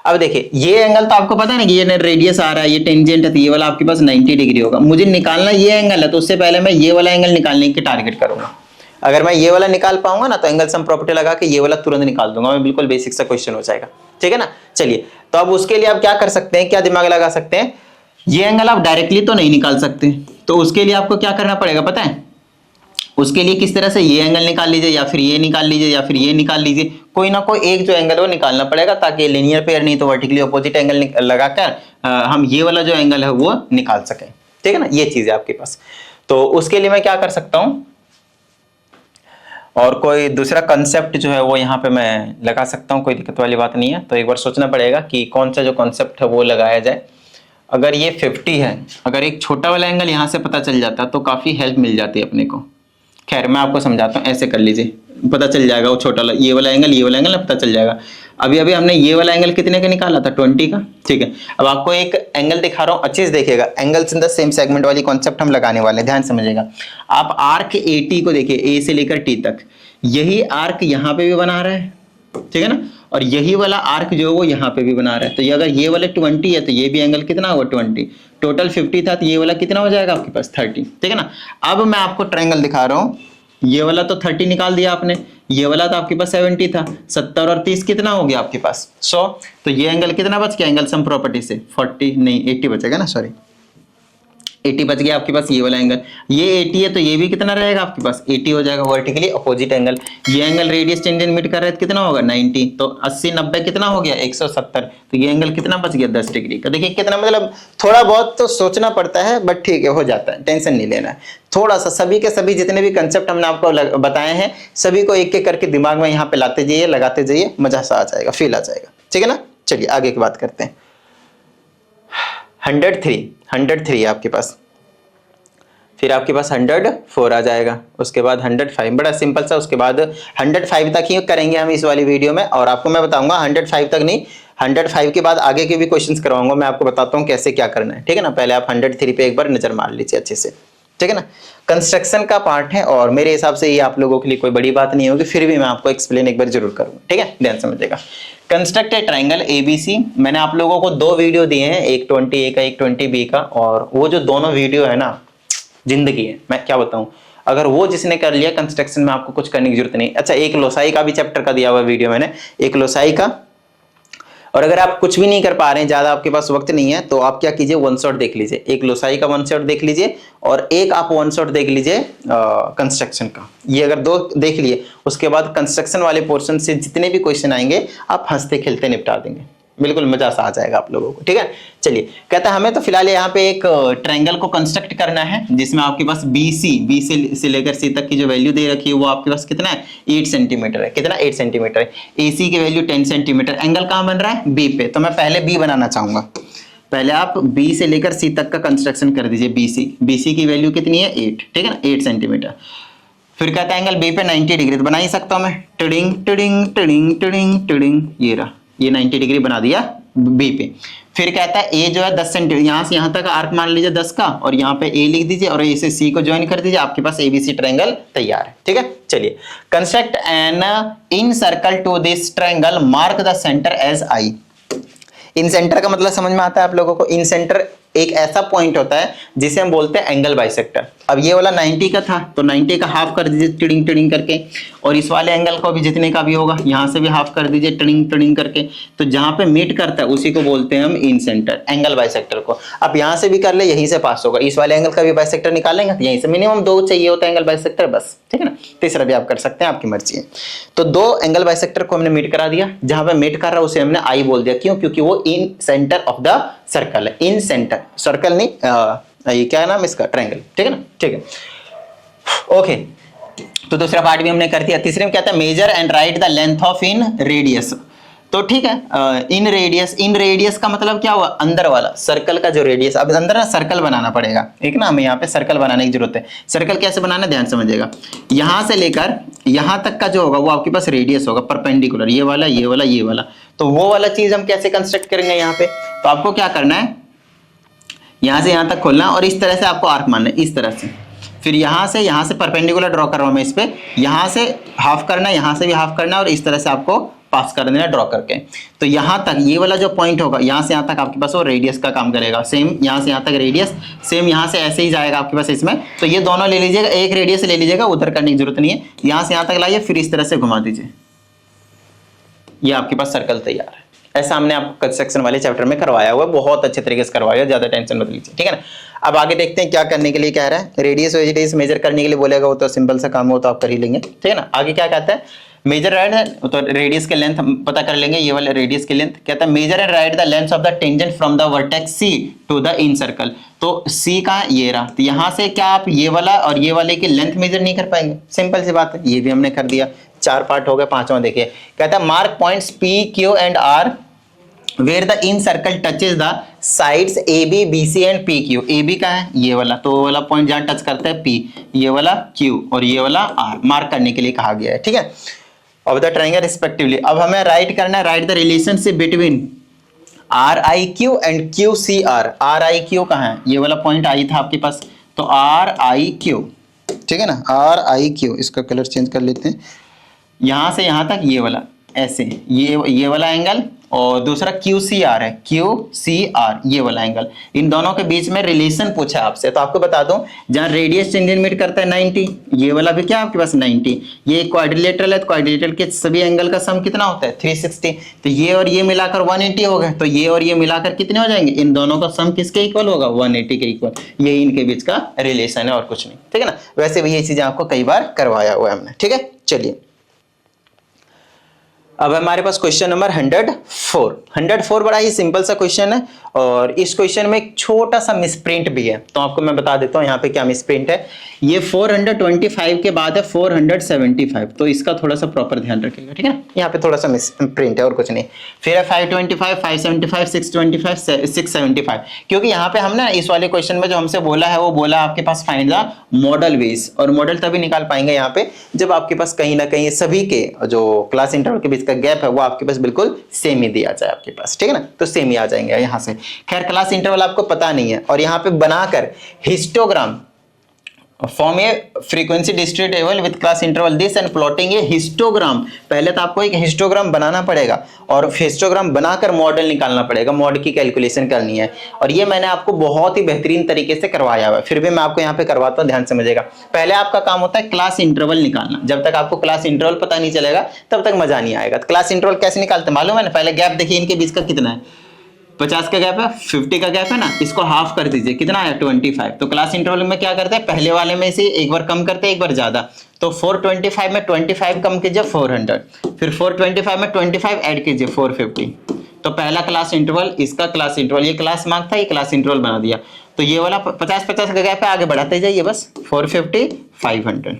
अब देखिए ये एंगल तो आपको पता है ना कि ये रेडियस आ रहा है, ये टेंजेंट है, तो ये वाला आपके पास 90 डिग्री होगा। मुझे निकालना ये एंगल है, तो उससे पहले मैं ये वाला एंगल निकालने की टारगेट करूंगा। अगर मैं ये वाला निकाल पाऊंगा ना तो एंगल सम प्रॉपर्टी लगा के ये वाला तुरंत निकाल दूंगा मैं, बिल्कुल बेसिक सा क्वेश्चन हो जाएगा, ठीक है ना। चलिए तो अब उसके लिए आप क्या कर सकते हैं, क्या दिमाग लगा सकते हैं, ये एंगल आप डायरेक्टली तो नहीं निकाल सकते, तो उसके लिए आपको क्या करना पड़ेगा पता है, उसके लिए किस तरह से ये एंगल निकाल लीजिए या फिर ये निकाल लीजिए या फिर ये निकाल लीजिए, कोई ना कोई एक जो एंगल है वो निकालना पड़ेगा, ताकि लीनियर पेयर नहीं तो वर्टिकली अपोजिट एंगल लगाकर हम ये वाला जो एंगल है वो निकाल सकें, ठीक है ना। ये चीज है आपके पास, तो उसके लिए मैं क्या कर सकता हूं, और कोई दूसरा कंसेप्ट जो है वो यहाँ पे मैं लगा सकता हूँ, कोई दिक्कत वाली बात नहीं है। तो एक बार सोचना पड़ेगा कि कौन सा जो कॉन्सेप्ट है वो लगाया जाए। अगर ये 50 है, अगर एक छोटा वाला एंगल यहाँ से पता चल जाता तो काफी हेल्प मिल जाती है अपने को। खैर मैं आपको समझाता हूँ, ऐसे कर लीजिए, पता चल जाएगा वो छोटा ये वाला एंगल पता चल जाएगा। अभी अभी हमने ये वाला एंगल कितने का निकाला था 20 का, ठीक है। अब आपको एक एंगल दिखा रहा हूँ, अच्छे से देखिएगा, angles in the same segment वाली कॉन्सेप्ट हम लगाने वाले हैं, ध्यान समझिएगा। आप आर्क AT को देखिए, A से लेकर T तक, यही आर्क यहाँ पे भी बना रहा है, ठीक है ना, और यही वाला आर्क जो है वो यहाँ पे भी बना रहा है। तो ये अगर ये वाले 20 है तो ये भी एंगल कितना होगा 20, टोटल 50 था तो ये वाला कितना हो जाएगा आपके पास 30, ठीक है ना। अब मैं आपको ट्रायंगल दिखा रहा हूँ, ये वाला तो 30 निकाल दिया आपने, ये वाला तो आपके पास 70 था, 70 और 30 कितना हो गया आपके पास 100, तो ये एंगल कितना बच गया एंगल सम प्रॉपर्टी से 40 नहीं 80 बचेगा ना, सॉरी 80 बच गया आपके पास ये वाला एंगल, ये 80 है तो ये भी कितना रहेगा आपके पास 80 हो जाएगा, वर्टिकली अपोजिट एंगल। ये एंगल रेडियस टेंजेंट मीट कर रहा है तो कितना होगा 90, तो 80 90 कितना हो गया 170, तो ये एंगल कितना बच गया 10 डिग्री का। देखिए कितना, मतलब थोड़ा बहुत तो सोचना पड़ता है बट ठीक है, हो जाता है, टेंशन नहीं लेना है। थोड़ा सा सभी के सभी जितने भी कंसेप्ट हमने आपको बताए हैं सभी को एक एक करके दिमाग में यहाँ पे लाते जाइए, लगाते जाइए, मजा सा आ जाएगा, फील आ जाएगा, ठीक है ना। चलिए आगे की बात करते हैं। 103 है आपके पास, फिर आपके पास 104 आ जाएगा, उसके बाद 105, बड़ा सिंपल सा। उसके बाद 105 तक ही करेंगे हम इस वाली वीडियो में, और आपको मैं बताऊंगा 105 तक नहीं, 105 के बाद आगे के भी क्वेश्चंस करवाऊंगा, मैं आपको बताता हूँ कैसे क्या करना है, ठीक है ना। पहले आप 103 पे एक बार नजर मार लीजिए अच्छे से, ठीक है ना। कंस्ट्रक्शन का पार्ट है और मेरे हिसाब से ये आप लोगों के लिए कोई बड़ी बात नहीं होगी, फिर भी मैं आपको एक्सप्लेन एक बार जरूर करूंगा, ठीक है, ध्यान समझिएगा। कंस्ट्रक्ट ए ट्राइंगल ABC, मैंने आप लोगों को 2 वीडियो दिए हैं, एक 20A का एक 20B का, और वो जो दोनों वीडियो है ना जिंदगी है, मैं क्या बताऊं। अगर वो जिसने कर लिया कंस्ट्रक्शन में आपको कुछ करने की जरूरत नहीं। अच्छा, एक लोसाई का भी चैप्टर का दिया हुआ वीडियो मैंने, एक लोसाई का। और अगर आप कुछ भी नहीं कर पा रहे हैं, ज्यादा आपके पास वक्त नहीं है, तो आप क्या कीजिए, वन शॉट देख लीजिए, एक लोसाई का वन शॉट देख लीजिए और एक आप वन शॉट देख लीजिए कंस्ट्रक्शन का। ये अगर 2 देख लिए, उसके बाद कंस्ट्रक्शन वाले पोर्शन से जितने भी क्वेश्चन आएंगे आप हंसते खेलते निपटा देंगे, बिल्कुल मजा सा आ जाएगा आप लोगों को, ठीक है। चलिए, कहता है हमें तो फिलहाल यहाँ पे एक ट्रायंगल को कंस्ट्रक्ट करना है जिसमें आपके पास बी से लेकर सी तक की जो वैल्यू दे रखी है वो आपके पास कितना है 8 सेंटीमीटर है, कितना 8 सेंटीमीटर है। AC की वैल्यू 10 सेंटीमीटर, एंगल कहाँ बन रहा है B पे, तो मैं पहले B बनाना चाहूंगा। पहले आप B से लेकर C तक का कंस्ट्रक्शन कर दीजिए, BC की वैल्यू कितनी है 8, ठीक है ना, 8 सेंटीमीटर। फिर कहता है एंगल B पे 90 डिग्री, तो बना ही सकता हूं मैं, tiding tiding tiding tiding tiding, ये रहा, ये 90 डिग्री बना दिया B पे। फिर कहता है A जो है 10 सेंटीमीटर, यहां से यहां तक आर्क मान लीजिए 10 का, और यहाँ पे A लिख दीजिए और A से C को ज्वाइन कर दीजिए, आपके पास ABC ट्रायंगल तैयार है, ठीक है। चलिए, construct an incircle to this triangle, mark the centre as I। Incentre का मतलब समझ में आता है आप लोगों को। इन सेंटर एक ऐसा पॉइंट होता है जिसे हम बोलते हैं एंगल बाइसेक्टर। अब ये वाला 90 का था तो 90 का हाफ कर दीजिए टिडिंग टिडिंग करके, और इस वाले एंगल को भी जितने का भी होगा यहां से भी हाफ कर दीजिए टिडिंग टिडिंग करके। तो जहां पे मीट करता है उसी को बोलते हैं हम इन सेंटर, एंगल बाइसेक्टर को। अब यहां से भी कर ले, यहीं से पास होगा, इस वाले एंगल का भी बाइसेक्टर निकालेंगे तो यहीं से मिनिमम 2 चाहिए होता है एंगल बाइसेक्टर, बस, ठीक है ना। तीसरा भी आप कर सकते हैं, आपकी मर्जी है। तो 2 एंगल बाइसेक्टर को हमने मीट करा दिया, जहां पे मीट कर रहा है उसे हमने आई बोल दिया, क्यों, क्योंकि वो इन सेंटर ऑफ द सर्कल है, इन सेंटर, सर्कल नहीं, ये क्या नाम इसका, ट्रायंगल, ठीक है ना, ठीक है। ओके, तो दूसरा पार्ट भी हमने कर दिया। तीसरे में क्या था, measure and write the length of inradius, तो ठीक है, इन रेडियस का मतलब क्या हुआ, अंदर वाला सर्कल का जो रेडियस। अब अंदर ना सर्कल बनाना पड़ेगा, एक ना हमें यहाँ पे सर्कल बनाने की जरूरत है। सर्कल कैसे बनाना, ध्यान समझिएगा। यहां से लेकर यहां तक का जो होगा वो आपके पास रेडियस होगा, परपेंडिकुलर, ये वाला ये वाला ये वाला। तो वो वाला चीज हम कैसे कंस्ट्रक्ट करेंगे यहाँ पे, तो आपको क्या करना है, यहां से यहां तक खोलना और इस तरह से आपको आर्क मारना है, इस तरह से। फिर यहां से परपेंडिकुलर ड्रॉ कर रहा हूं मैं इस पे, यहां से हाफ करना, यहां से भी हाफ करना, और इस तरह से आपको पास कर देना ड्रॉ करके। तो यहां तक ये वाला जो पॉइंट होगा, यहां से यहां तक आपके पास वो रेडियस का काम करेगा। सेम यहां से यहां तक रेडियस, सेम यहां से ऐसे ही जाएगा आपके पास इसमें। तो ये दोनों ले लीजिएगा, एक रेडियस ले लीजिएगा, उधर करने की जरूरत नहीं है। यहां से यहां तक लाइए, फिर इस तरह से घुमा दीजिए, ये आपके पास सर्कल तैयार है। ऐसा हमने आपको कंस्ट्रक्शन वाले चैप्टर में करवाया हुआ, बहुत अच्छे तरीके से करवाया, ज्यादा टेंशन मत लीजिए, ठीक है ना। अब आगे देखते हैं क्या करने के लिए कह रहा है। रेडियस मेजर करने के लिए बोलेगा, वो तो सिंपल सा काम हो, तो आप कर ही लेंगे, ठीक है ना। आगे क्या कहता है, मेजर राइट है, तो रेडियस के लेंथ पता कर लेंगे, ये वाले रेडियस की लेंथ। कहता है measure and write the length of the tangent from the vertex C to the incircle. तो सी का ये रहा, तो यहां से क्या आप ये वाला और ये वाले की लेंथ मेजर नहीं कर पाएंगे, सिंपल सी बात है। ये भी हमने कर दिया, 4 पार्ट हो गए, 5वां देखिए। कहता है mark points P, Q and R where the in circle touches the sides AB, BC and PQ। AB का है ये वाला, तो वो वाला पॉइंट जहां टच करता है P, ये वाला Q और ये वाला R मार्क करने के लिए कहा गया है, ठीक है, ऑफ द ट्रायंगल रिस्पेक्टिवली। अब हमें राइट करना है, right the relationship between RIQ and QCR। RIQ कहाँ है, ये वाला पॉइंट आई था आपके पास, तो RIQ, ठीक है ना, RIQ। इसका कलर चेंज कर लेते हैं, यहां से यहां तक ये वाला, ऐसे ये वाला एंगल, और दूसरा QCR है, QCR ये वाला एंगल, इन दोनों के बीच में रिलेशन पूछा है आपसे। तो आपको बता दूं, जहां रेडियस टेंजेंट मीट करता है 90, ये वाला भी क्या आपके पास 90, ये क्वाड्रिलेटरल है, तो क्वाड्रिलेटरल के सभी एंगल का सम कितना होता है 360, तो ये और ये मिलाकर 180 हो गए, तो ये और ये मिलाकर कितने हो जाएंगे, इन दोनों का सम किसके इक्वल होगा 180 के इक्वल, ये इनके बीच का रिलेशन है और कुछ नहीं, ठीक है ना। वैसे भी ये चीजें आपको कई बार करवाया हुआ है हमने, ठीक है। चलिए अब हमारे पास क्वेश्चन नंबर 104 बड़ा ही सिंपल सा क्वेश्चन है, और इस क्वेश्चन में एक छोटा सा मिसप्रिंट भी है, तो आपको मैं बता देता हूं यहाँ पे क्या मिसप्रिंट है। ये 425 के बाद है 475, तो इसका थोड़ा सा प्रॉपर ध्यान रखिएगा, ठीक है। यहाँ पे थोड़ा सा मिसप्रिंट है और कुछ नहीं। फिर है 525, 575, 625, 675, क्योंकि यहाँ पे हम ना इस वाले क्वेश्चन में जो हमसे बोला है वो बोला आपके पास फाइंड द मॉडल बेस, और मॉडल तभी निकाल पाएंगे यहाँ पे जब आपके पास कहीं ना कहीं सभी के जो क्लास इंटरवल के बीच का गैप है वो आपके पास बिल्कुल सेम ही दिया जाए आपके पास, ठीक है ना, तो सेम ही आ जाएंगे यहाँ से। खैर क्लास इंटरवल आपको पता नहीं है, और यहाँ पे बनाकर histogram form A frequency discrete table with class interval this and plotting A histogram, पहले तो आपको एक हिस्टोग्राम बनाना पड़ेगा और हिस्टोग्राम बनाकर मॉडल निकालना पड़ेगा, मॉड की कैलकुलेशन करनी है, और ये मैंने आपको बहुत ही बेहतरीन तरीके से करवाया हुआ है, फिर भी मैं आपको यहाँ पे करवाता हूँ, ध्यान समझिएगा। पहले आपका काम होता है क्लास इंटरवल निकालना, जब तक आपको क्लास इंटरवल पता नहीं चलेगा तब तक मजा नहीं आएगा। तो क्लास इंटरवल कैसे निकालते हैं मालूम है ना, पहले गैप देखिए इनके बीच का कितना है, 50 का गैप है, 50 का गैप है ना, इसको हाफ कर दीजिए, कितना है 25। तो क्लास इंटरवल में क्या करते हैं, पहले वाले में से एक बार कम करते हैं एक बार ज्यादा, तो 425 में 25 कम कीजिए 400, फिर 425 में 25 ऐड कीजिए 450, तो पहला क्लास इंटरवल, इसका क्लास इंटरवल, ये क्लास मार्क था, ये क्लास इंटरवल बना दिया, तो ये वाला 50-50 का गैप है, आगे बढ़ाते जाइए बस, 450 500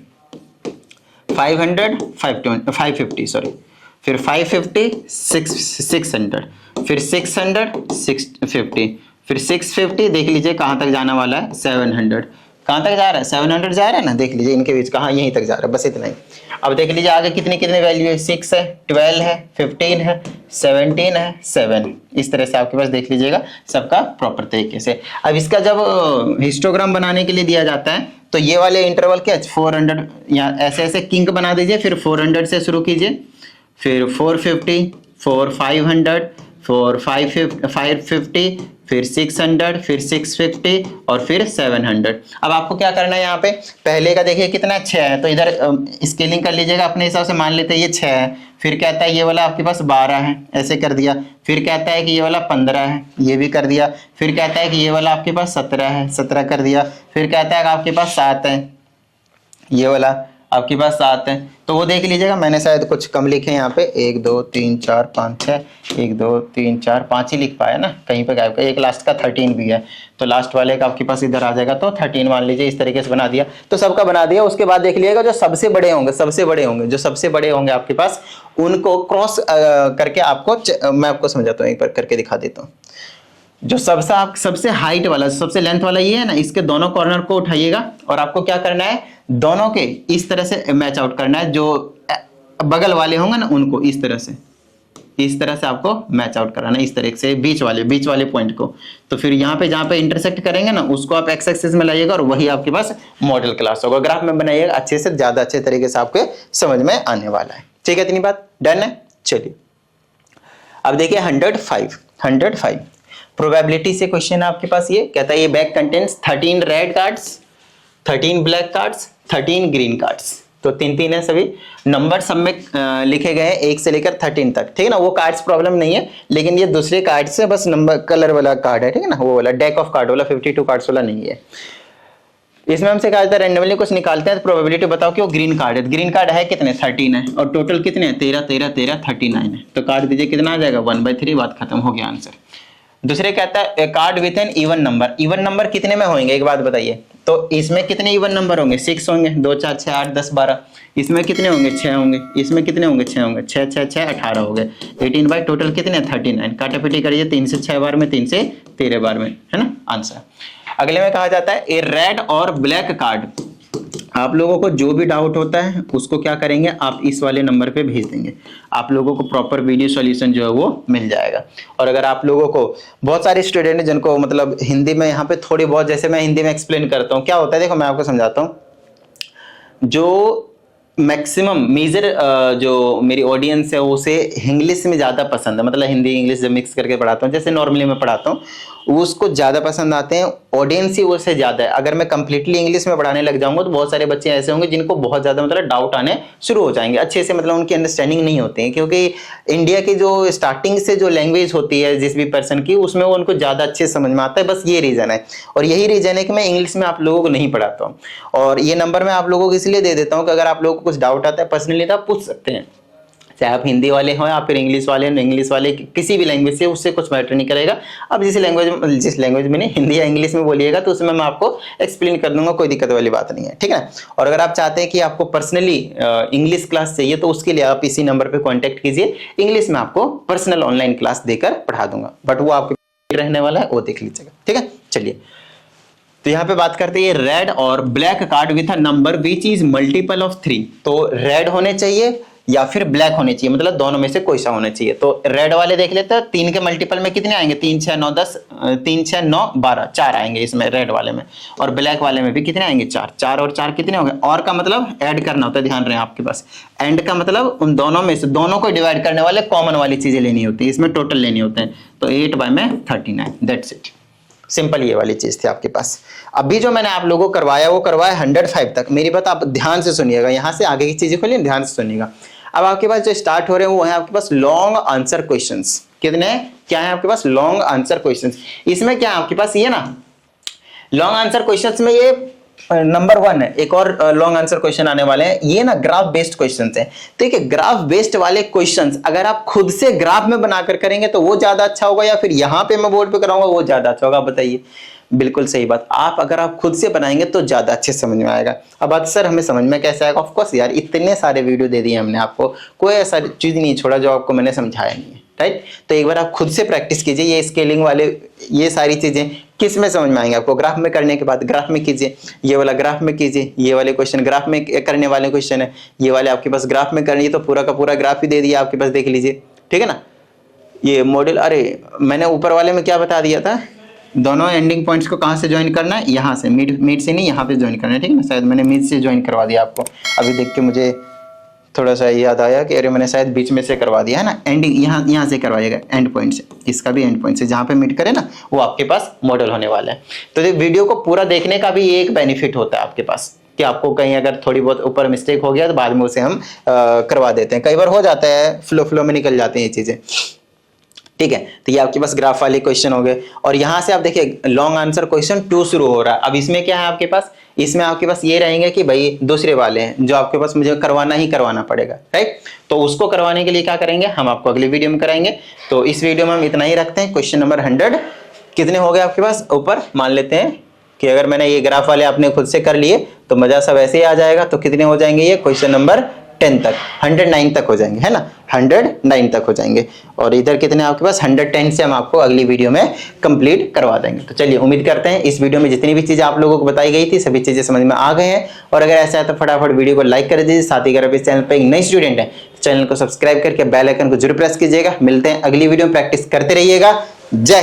500 550 सॉरी, फिर 550 600, फिर 600 650, फिर 650 देख लीजिए कहां तक जाने वाला है 700, कहां तक जा रहा है 700 जा रहा है ना, देख लीजिए इनके बीच कहां यहीं तक जा रहा है, बस इतना ही। अब देख लीजिए आगे कितनी कितनी वैल्यू है, 6 है, 12 है, 15 है, 17 है, 7, इस तरह से आपके पास देख लीजिएगा सबका प्रॉपर तरीके से। अब इसका जब हिस्टोग्राम बनाने के लिए दिया जाता है तो ये वाले इंटरवल क्या 400, यहाँ ऐसे ऐसे किंक बना दीजिए, फिर 400 से शुरू कीजिए, फिर 450, 500, 550, फिर 600, फिर 650 और फिर 700। अब आपको क्या करना है, यहाँ पे पहले का देखिए कितना 6 है, तो इधर स्केलिंग कर लीजिएगा अपने हिसाब से, मान लेते हैं ये 6 है, फिर कहता है ये वाला आपके पास 12 है, ऐसे कर दिया, फिर कहता है कि ये वाला 15 है, ये भी कर दिया, फिर कहता है कि ये वाला आपके पास 17 है, 17 कर दिया, फिर कहता है कि आपके पास 7 है, ये वाला आपके पास 7 है, तो वो देख लीजिएगा, मैंने शायद कुछ कम लिखे हैं यहाँ पे, 1 2 3 4 5 6, 1 2 3 4 5 ही लिख पाया ना, कहीं पे गायब का, एक लास्ट का 13 भी है, तो लास्ट वाले का आपके पास इधर आ जाएगा, तो 13 मान लीजिए, इस तरीके से बना दिया, तो सबका बना दिया। उसके बाद देख लीजिएगा जो सबसे बड़े होंगे जो सबसे बड़े होंगे आपके पास, उनको क्रॉस करके आपको मैं आपको समझाता हूँ, एक बार करके दिखा देता हूँ। जो सबसे हाइट वाला, सबसे लेंथ वाला ये है ना, इसके दोनों कॉर्नर को उठाइएगा और आपको क्या करना है, दोनों के इस तरह से मैच आउट करना है, जो बगल वाले होंगे ना उनको इस तरह से आपको मैच आउट कराना है, इस तरह से बीच वाले पॉइंट को। तो फिर यहाँ पे जहाँ पे इंटरसेक्ट करेंगे ना उसको आप एक्स एक्सिस में लाइएगा और वही आपके पास मॉडल क्लास होगा। ग्राफ में बनाइएगा अच्छे से, ज्यादा अच्छे तरीके से आपके समझ में आने वाला है, ठीक है। इतनी बात डन है। चलिए अब देखिए 105 प्रोबेबिलिटी से क्वेश्चन है आपके पास। ये कहता है ये bag contains 13 red cards, 13 black cards, 13 green cards, तो 3 है सभी। नंबर सब में लिखे गए हैं 1 से लेकर 13 तक, ठीक है ना। वो कार्ड्स प्रॉब्लम नहीं है, लेकिन ये दूसरे कार्ड से बस नंबर कलर वाला कार्ड है, ठीक है ना, वो वाला डेक ऑफ कार्ड वाला 52 कार्ड्स वाला नहीं है। इसमें हमसे कहा जाता है रैंडमली कुछ निकालते हैं, तो प्रोबेबिलिटी बताओ कि वो ग्रीन कार्ड है। ग्रीन कार्ड है कितने 13 है, और टोटल कितने हैं 13 13 13 39 है, तो कार्ड दीजिए कितना आ जाएगा 1/3, बात खत्म हो गया आंसर। दूसरे कहता है card with an even number. Even number कितने में होंगे एक बात बताइए, तो इसमें कितने इवन नंबर होंगे 6 होंगे, 2 4 6 8 10 12। इसमें कितने होंगे 6 होंगे, इसमें कितने होंगे 6 होंगे, 6 6 6 18 हो गए, 18 बाई टोटल कितने 39। काटापीटी करिए 3 से 6 बार में, 3 से 13 बार में, है ना आंसर। अगले में कहा जाता है ए रेड और ब्लैक कार्ड। आप लोगों को जो भी डाउट होता है उसको क्या करेंगे, आप इस वाले नंबर पे भेज देंगे, आप लोगों को प्रॉपर वीडियो सॉल्यूशन जो है वो मिल जाएगा। और अगर आप लोगों को बहुत सारे स्टूडेंट हैं जिनको मतलब हिंदी में यहाँ पे थोड़ी बहुत, जैसे मैं हिंदी में एक्सप्लेन करता हूँ, क्या होता है देखो मैं आपको समझाता हूँ। जो मैक्सिमम मेजर जो मेरी ऑडियंस है उसे इंग्लिश में ज़्यादा पसंद है, मतलब हिंदी इंग्लिश जब मिक्स करके पढ़ाता हूँ, जैसे नॉर्मली मैं पढ़ाता हूँ, उसको ज़्यादा पसंद आते हैं, ऑडियंस ही उससे ज़्यादा है। अगर मैं कंप्लीटली इंग्लिश में पढ़ाने लग जाऊंगा तो बहुत सारे बच्चे ऐसे होंगे जिनको बहुत ज़्यादा मतलब डाउट आने शुरू हो जाएंगे, अच्छे से मतलब उनकी अंडरस्टैंडिंग नहीं होती है, क्योंकि इंडिया की जो स्टार्टिंग से जो लैंग्वेज होती है जिस भी पर्सन की, उसमें वो उनको ज़्यादा अच्छे समझ में आता है। बस ये रीज़न है, और यही रीज़न है कि मैं इंग्लिश में आप लोगों को नहीं पढ़ाता हूँ। और ये नंबर मैं आप लोगों को इसलिए दे देता हूँ कि अगर आप लोगों को कुछ डाउट आता है पर्सनली तो आप पूछ सकते हैं, चाहे आप हिंदी वाले हो या फिर इंग्लिश वाले हो, इंग्लिश वाले किसी भी लैंग्वेज से, उससे कुछ मैटर नहीं करेगा। अब जिस लैंग्वेज में नहीं, हिंदी या इंग्लिश में बोलिएगा तो उसमें मैं आपको एक्सप्लेन कर दूंगा, कोई दिक्कत वाली बात नहीं है, ठीक है। और अगर आप चाहते हैं कि आपको पर्सनली इंग्लिश क्लास चाहिए तो उसके लिए आप इसी नंबर पर कॉन्टैक्ट कीजिए, इंग्लिश में आपको पर्सनल ऑनलाइन क्लास देकर पढ़ा दूंगा, बट वो आपके रहने वाला है, वो देख लीजिएगा, ठीक है। चलिए, तो यहाँ पे बात करते हैं रेड और black card with a number which is multiple of 3। तो रेड होने चाहिए या फिर ब्लैक होने चाहिए, मतलब दोनों में से कोई सा होना चाहिए। तो रेड वाले देख लेते हैं, 3 के मल्टीपल में कितने आएंगे, 3 6 9 10, 3 6 9 12, 4 आएंगे इसमें रेड वाले में। और ब्लैक वाले में भी कितने आएंगे, 4। 4 और 4 कितने हो गए, और का मतलब ऐड करना होता है, ध्यान रहे आपके पास। एंड का मतलब उन दोनों में से दोनों को डिवाइड करने वाले कॉमन वाली चीजें लेनी होती है, इसमें टोटल लेनी होते हैं। तो 8 बाय में 39, दैट्स इट, सिंपल ये वाली चीज थी आपके पास। अभी जो मैंने आप लोगों को करवाया वो करवाया 105 तक। मेरी बात आप ध्यान से सुनिएगा, यहां से आगे की चीजें खोलिए, ध्यान से सुनिएगा। अब आपके पास जो स्टार्ट हो रहे हैं वो है आपके पास लॉन्ग आंसर क्वेश्चंस। कितने क्या है आपके पास, लॉन्ग आंसर क्वेश्चंस। इसमें क्या है आपके पास, ये ना लॉन्ग आंसर क्वेश्चंस में ये नंबर 1 है। एक और लॉन्ग आंसर क्वेश्चन आने वाले हैं, ये ना ग्राफ बेस्ड क्वेश्चंस हैं। ठीक है, ग्राफ बेस्ड वाले क्वेश्चंस अगर आप खुद से ग्राफ में बनाकर करेंगे तो वो ज्यादा अच्छा होगा, या फिर यहाँ पे मैं बोर्ड पे कराऊंगा वो ज्यादा अच्छा होगा, बताइए। बिल्कुल सही बात, अगर आप खुद से बनाएंगे तो ज्यादा अच्छे समझ में आएगा। अब अक्सर हमें समझ में कैसे आएगा, ऑफकोर्स यार इतने सारे वीडियो दे दिए हमने आपको, कोई ऐसा चीज नहीं छोड़ा जो आपको मैंने समझाया नहीं है, राइट। तो एक बार आप खुद से प्रैक्टिस कीजिए, ये स्केलिंग वाले ये सारी चीजें किस में समझ में आएंगे आपको, ग्राफ में करने के बाद ग्राफ में कीजिए, ये वाला ग्राफ में कीजिए, ये वाले क्वेश्चन ग्राफ में करने वाले क्वेश्चन है, ये वाले आपके पास ग्राफ में करनी है, तो पूरा का पूरा ग्राफ ही दे दिया आपके पास, देख लीजिए, ठीक है ना। ये मॉडल, अरे मैंने ऊपर वाले में क्या बता दिया था, दोनों एंडिंग पॉइंट्स को कहां से ज्वाइन करना है, यहाँ से, मिड से नहीं, यहाँ पे ज्वाइन करना है, ठीक है ना। शायद मैंने मिड से ज्वाइन करवा दिया आपको, अभी देख के मुझे थोड़ा सा याद आया कि अरे मैंने शायद बीच में से करवा दिया है ना, एंडिंग यहाँ से करवाइएगा, एंड पॉइंट से, इसका भी एंड पॉइंट से, जहाँ पे मिड करे ना वो आपके पास मॉडल होने वाला है। तो वीडियो को पूरा देखने का भी एक बेनिफिट होता है आपके पास, कि आपको कहीं अगर थोड़ी बहुत ऊपर मिस्टेक हो गया तो बाद में उसे हम करवा देते हैं, कई बार हो जाता है, फ्लो में निकल जाती हैं ये चीज़ें, ठीक है। तो ये आपके पास ग्राफ वाले क्वेश्चन हो गए, और यहां से आप देखिए लॉन्ग आंसर क्वेश्चन 2 शुरू हो रहा है। अब इसमें क्या है आपके पास, इसमें आपके पास ये रहेंगे कि भाई दूसरे वाले हैं जो आपके पास मुझे करवाना ही करवाना पड़ेगा, राइट। तो उसको करवाने के लिए क्या करेंगे, हम आपको अगली वीडियो में कराएंगे। तो इस वीडियो में हम इतना ही रखते हैं। क्वेश्चन नंबर 100 कितने हो गए आपके पास ऊपर, मान लेते हैं कि अगर मैंने ये ग्राफ वाले आपने खुद से कर लिए तो मजा सब ऐसे ही आ जाएगा। तो कितने हो जाएंगे ये, क्वेश्चन नंबर 10 तक, 109 तक हो जाएंगे, है ना, 109 तक हो जाएंगे। और इधर कितने आपके पास, 110 से हम आपको अगली वीडियो में कंप्लीट करवा देंगे। तो चलिए, उम्मीद करते हैं इस वीडियो में जितनी भी चीजें आप लोगों को बताई गई थी सभी चीजें समझ में आ गए हैं। और अगर ऐसा है तो फटाफट वीडियो को लाइक कर दीजिए, साथ ही अगर आप इस चैनल पर एक नई स्टूडेंट है चैनल को सब्सक्राइब करके बेल आइकन को जरूर प्रेस कीजिएगा। मिलते हैं अगली वीडियो में, प्रैक्टिस करते रहिएगा। जय हिंद।